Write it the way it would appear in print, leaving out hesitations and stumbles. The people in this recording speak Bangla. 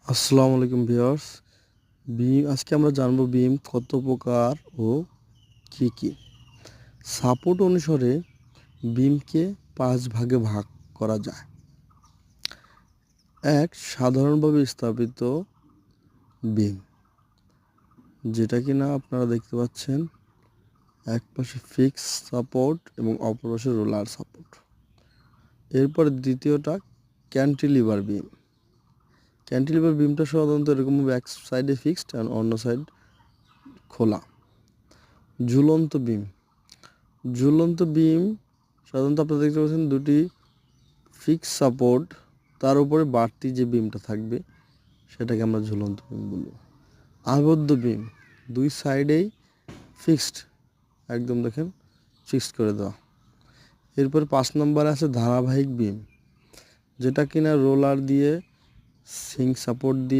আসসালামু আলাইকুম ভিউয়ার্স। আজকে আমরা জানব বিম কত প্রকার ও কি কি। সাপোর্ট অনুসারে বিমকে 5 ভাগে ভাগ করা যায়। এক, সাধারণভাবে স্থাপিত বিম, যেটা কিনা আপনারা দেখতে পাচ্ছেন এক পাশে ফিক্স সাপোর্ট এবং অপর পাশে রোলার সাপোর্ট। এরপর দ্বিতীয়টা ক্যান্টিলিভার বিম। ক্যান্টিলিভার বিমটা সাধারণত এরকম এক সাইডে ফিক্সড আর অন্য সাইড খোলা। ঝুলন্ত বিম। ঝুলন্ত বিম সাধারণত আপনারা দেখতে পাচ্ছেন দুটি ফিক্স সাপোর্ট, তার উপরে বাড়তি যে বিমটা থাকবে সেটাকে আমরা ঝুলন্ত বিম বলব। আবদ্ধ বিম, দুই সাইডেই ফিক্সড, একদম দেখেন ফিক্সড করে দেওয়া। এরপর 5 নম্বরে আছে ধারাবাহিক বিম, যেটা কিনা রোলার দিয়ে সিং সাপোর্ট দিয়ে